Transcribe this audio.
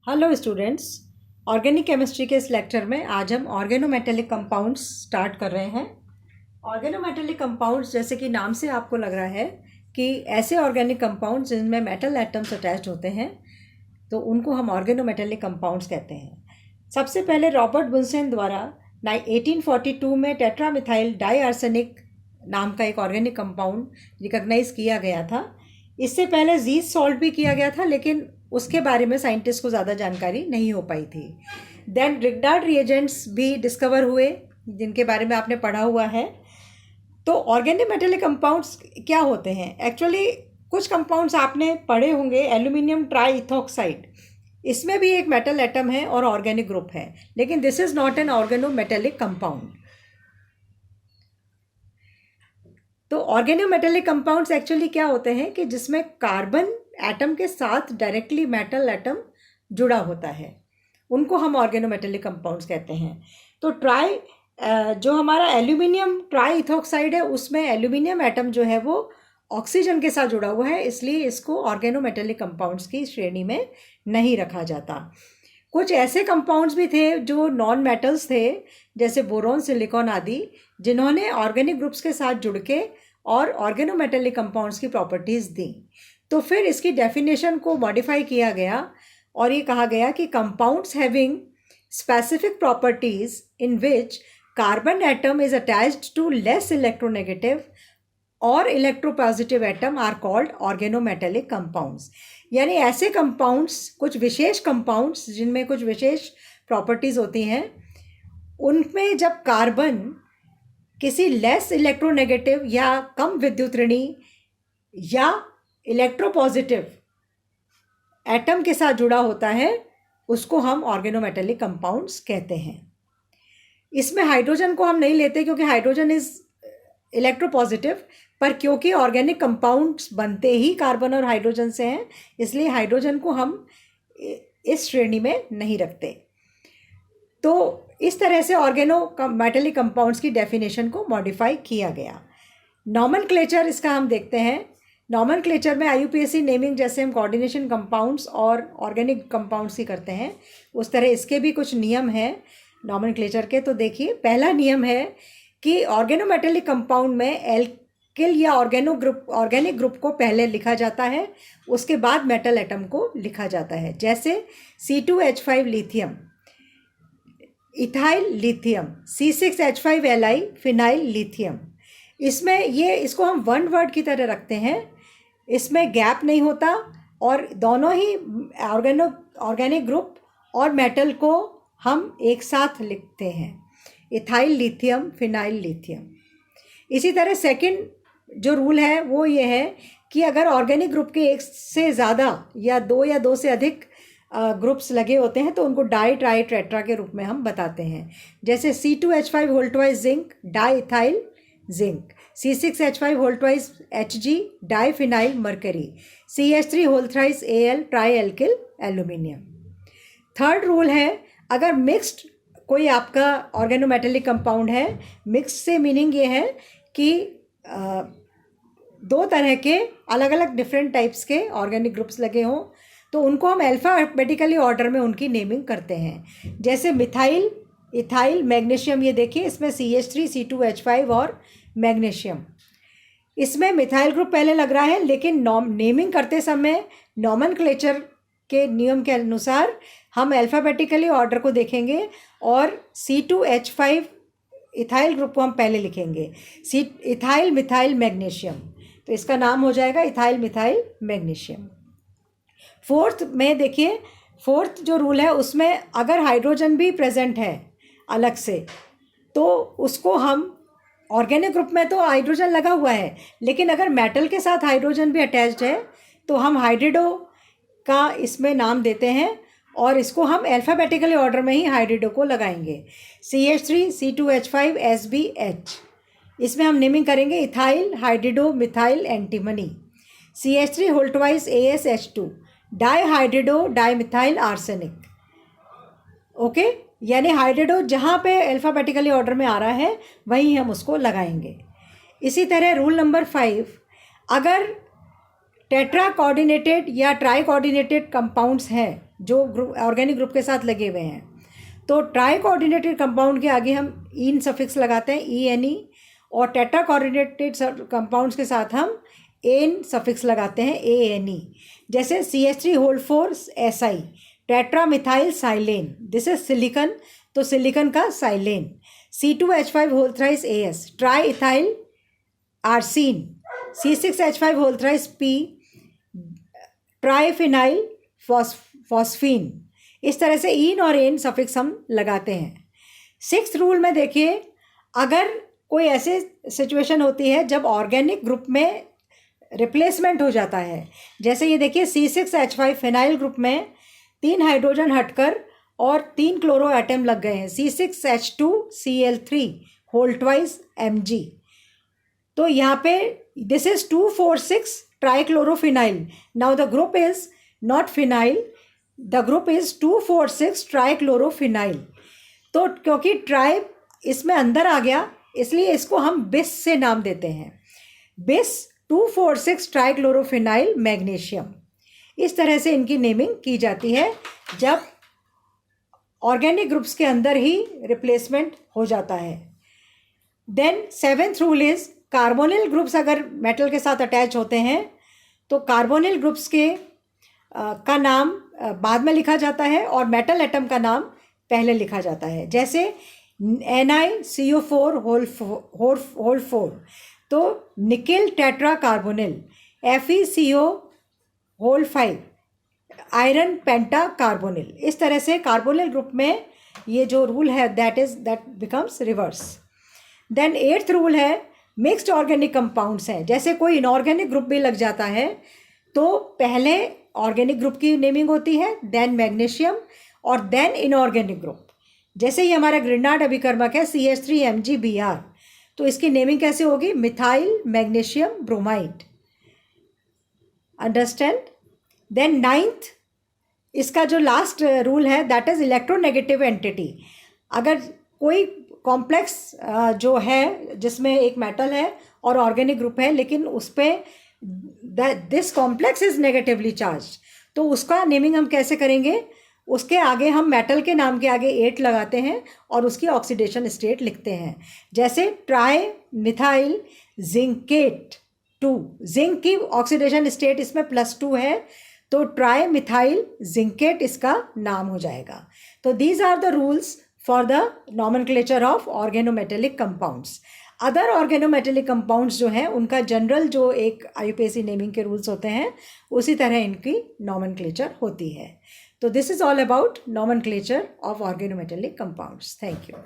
Hello students, organic chemistry के इस lecture में आज हम ऑर्गेनोमेटेलिक कंपाउंड्स स्टार्ट कर रहे हैं। ऑर्गेनोमेटेलिक कंपाउंड्स जैसे कि नाम से आपको लग रहा है कि ऐसे ऑर्गेनिक कंपाउंड्स जिनमें मेटल एटम्स अटैच्ड होते हैं, तो उनको हम ऑर्गेनोमेटेलिक कंपाउंड्स कहते हैं। सबसे पहले रॉबर्ट बुन्सेन द्वारा 1842 में टेट्रामिथाइल डाईआर्सेनिक नाम का एक ऑर्गेनिक कंपाउंड रिकॉग्नाइज किया गया था। इससे पहले जीज सॉल्ट भी किया गया था, लेकिन उसके बारे में साइंटिस्ट को ज़्यादा जानकारी नहीं हो पाई थी। देन रिगडार्ड रिएजेंट्स भी डिस्कवर हुए, जिनके बारे में आपने पढ़ा हुआ है। तो ऑर्गेनिक मेटेलिक कंपाउंड्स क्या होते हैं? एक्चुअली कुछ कंपाउंड्स आपने पढ़े होंगे, एल्यूमिनियम ट्राई इथॉक्साइड, इसमें भी एक मेटल एटम है और ऑर्गेनिक ग्रुप है, लेकिन this is not an organometallic compound. तो ऑर्गेनोमेटेलिक कंपाउंड्स एक्चुअली क्या होते हैं कि जिसमें कार्बन एटम के साथ डायरेक्टली मेटल एटम जुड़ा होता है, उनको हम ऑर्गेनोमेटेलिक कंपाउंड्स कहते हैं। तो जो हमारा एल्यूमिनियम ट्राई इथॉक्साइड है, उसमें एल्यूमिनियम एटम जो है वो ऑक्सीजन के साथ जुड़ा हुआ है, इसलिए इसको ऑर्गेनोमेटेलिक कंपाउंड्स की श्रेणी में नहीं रखा जाता। कुछ ऐसे कंपाउंड्स भी थे जो नॉन मेटल्स थे, जैसे बोरॉन, सिलिकॉन आदि, जिन्होंने ऑर्गेनिक ग्रुप्स के साथ जुड़ के और ऑर्गेनोमेटेलिक कंपाउंड्स की प्रॉपर्टीज़ दी। तो फिर इसकी डेफिनेशन को मॉडिफाई किया गया और ये कहा गया कि compounds having specific properties in which carbon atom is attached to less electronegative और electropositive atom are called organometallic compounds. यानी ऐसे कंपाउंड्स, कुछ विशेष कंपाउंड्स जिनमें कुछ विशेष प्रॉपर्टीज होती हैं, उनमें जब कार्बन किसी लेस इलेक्ट्रोनेगेटिव या कम विद्युत ऋणी या इलेक्ट्रोपॉजिटिव एटम के साथ जुड़ा होता है, उसको हम ऑर्गेनोमेटेलिक कंपाउंड्स कहते हैं। इसमें हाइड्रोजन को हम नहीं लेते क्योंकि हाइड्रोजन इज इलेक्ट्रोपॉजिटिव, पर क्योंकि ऑर्गेनिक कंपाउंड्स बनते ही कार्बन और हाइड्रोजन से हैं, इसलिए हाइड्रोजन को हम इस श्रेणी में नहीं रखते। तो इस तरह से ऑर्गेनोमेटेलिक कंपाउंड्स की डेफिनेशन को मॉडिफाई किया गया। नॉमेनक्लेचर इसका हम देखते हैं। नॉमेनक्लेचर में IUPAC नेमिंग जैसे हम कोऑर्डिनेशन कंपाउंड्स और ऑर्गेनिक कंपाउंड्स की करते हैं, उस तरह इसके भी कुछ नियम हैं नॉमेनक्लेचर के। तो देखिए, पहला नियम है कि ऑर्गेनोमेटेलिक कंपाउंड में एल्किल या ऑर्गेनिक ग्रुप को पहले लिखा जाता है, उसके बाद मेटल एटम को लिखा जाता है। जैसे C2H5 lithium, ethyl lithium, C6H5Li phenyl lithium. इसमें इसको हम वन वर्ड की तरह रखते हैं, इसमें गैप नहीं होता और दोनों ही ऑर्गेनिक ग्रुप और मेटल को हम एक साथ लिखते हैं, इथाइल लिथियम फिनाइल लिथियम। इसी तरह सेकंड जो रूल है वो ये है कि अगर ऑर्गेनिक ग्रुप के एक से ज़्यादा या दो से अधिक ग्रुप्स लगे होते हैं, तो उनको डाई ट्राई टेट्रा के रूप में हम बताते हैं। जैसे C2H5 whole twice zinc, di ethyl zinc, C6H5 whole twice Hg, di phenyl mercury, CH3 whole thrice Al, tri alkyl aluminium. Third rule है, अगर मिक्स्ड कोई आपका ऑर्गेनोमेटेलिक कंपाउंड है, मिक्स्ड से मीनिंग ये है कि दो तरह के अलग अलग डिफरेंट टाइप्स के ऑर्गेनिक ग्रुप्स लगे हों, तो उनको हम अल्फ़ाबेटिकली ऑर्डर में उनकी नेमिंग करते हैं। जैसे मिथाइल, इथाइल, मैग्नीशियम, ये देखिए इसमें CH3, C2H5 और मैग्नीशियम। इसमें मिथाइल ग्रुप पहले लग रहा है, लेकिन नेमिंग करते समय नॉमेनक्लेचर के नियम के अनुसार हम अल्फ़ाबेटिकली ऑर्डर को देखेंगे और C2H5 इथाइल ग्रुप को हम पहले लिखेंगे, इथाइल मिथाइल मैग्नीशियम, तो इसका नाम हो जाएगा इथाइल मिथाइल मैग्नीशियम। फोर्थ में देखिए, फोर्थ जो रूल है उसमें अगर हाइड्रोजन भी प्रेजेंट है अलग से, तो उसको हम ऑर्गेनिक ग्रुप में तो हाइड्रोजन लगा हुआ है, लेकिन अगर मेटल के साथ हाइड्रोजन भी अटैच्ड है तो हम हाइड्रिडो का इसमें नाम देते हैं और इसको हम अल्फ़ाबेटिकली ऑर्डर में ही हाइड्रिडो को लगाएंगे। CH3, C2H5, SbH, इसमें हम नेमिंग करेंगे ethyl hydrido methyl antimony, CH3 whole twice AsH2, di hydrido di methyl arsenic. Okay, यानी हाइड्रिडो जहाँ पे अल्फ़ाबेटिकली ऑर्डर में आ रहा है वहीं हम उसको लगाएंगे। इसी तरह रूल नंबर 5, अगर टेट्रा कोऑर्डिनेटेड या ट्राई कोऑर्डिनेटेड कंपाउंड्स हैं जो ग्रुप ऑर्गेनिक ग्रुप के साथ लगे हुए हैं। तो ट्राई कोऑर्डिनेटेड कंपाउंड के आगे हम ईन सफिक्स लगाते हैं, ENE, और टेट्रा कोऑर्डिनेटेड कंपाउंड्स के साथ हम एन सफिक्स लगाते हैं, ANE। जैसे CH3 SI, tetra methyl silane, this is silicon, तो सिलिकन का silane. C2H5 AS, tri ethyl arsine, C6H5 P, triphenyl phosphine. इस तरह से ईन और एन सफिक्स हम लगाते हैं। 6th रूल में देखिए, अगर कोई ऐसे सिचुएशन होती है जब ऑर्गेनिक ग्रुप में रिप्लेसमेंट हो जाता है, जैसे ये देखिए C6H5 फिनाइल ग्रुप में 3 हाइड्रोजन हटकर और 3 क्लोरो एटम लग गए हैं, C6H2Cl3 होल ट्वाइस Mg। तो यहाँ पे this is 2,4,6 trichlorophenyl. Now the group is not phenyl, the group is 2,4,6 trichlorophenyl. तो क्योंकि ट्राई इसमें अंदर आ गया, इसलिए इसको हम बिस से नाम देते हैं, बिस 2,4,6 ट्राइक्लोरोफिनाइल मैग्नीशियम। इस तरह से इनकी नेमिंग की जाती है जब ऑर्गेनिक ग्रुप्स के अंदर ही रिप्लेसमेंट हो जाता है। Then 7th rule is, carbonyl groups अगर मेटल के साथ अटैच होते हैं तो कार्बोनिल ग्रुप्स के का नाम बाद में लिखा जाता है और मेटल एटम का नाम पहले लिखा जाता है। जैसे NiCO4 होल 4, तो nickel tetra carbonyl, FeCO whole 5, iron penta carbonyl. इस तरह से कार्बोनिल ग्रुप में ये जो रूल है that becomes reverse. Then 8th rule है, मिक्स्ड ऑर्गेनिक कंपाउंड्स हैं, जैसे कोई इनऑर्गेनिक ग्रुप भी लग जाता है तो पहले ऑर्गेनिक ग्रुप की नेमिंग होती है, देन मैग्नीशियम और देन इनऑर्गेनिक ग्रुप। जैसे ये हमारा ग्रिनार्ड अभिकर्मक है CH3MgBr, तो इसकी नेमिंग कैसे होगी, methyl magnesium bromide. Understand. Then 9th, इसका जो लास्ट रूल है दैट इज इलेक्ट्रोनेगेटिव एंटिटी। अगर कोई कॉम्प्लेक्स जो है जिसमें एक मेटल है और ऑर्गेनिक ग्रुप है, लेकिन उस पर this complex is negatively charge, तो उसका नेमिंग हम कैसे करेंगे, उसके आगे हम मेटल के नाम के आगे 8 लगाते हैं और उसकी ऑक्सीडेशन स्टेट लिखते हैं। जैसे ट्राई मिथाइल जिंकेट 2, जिंक की ऑक्सीडेशन स्टेट इसमें +2 है, तो ट्राई मिथाइल जिंकेट इसका नाम हो जाएगा। तो these are the rules for the nomenclature of organometallic compounds. Other organometallic compounds जो हैं उनका जनरल जो एक IUPAC नेमिंग के रूल्स होते हैं, उसी तरह इनकी नॉमेनक्लेचर होती है। तो this is all about nomenclature of organometallic compounds. Thank you.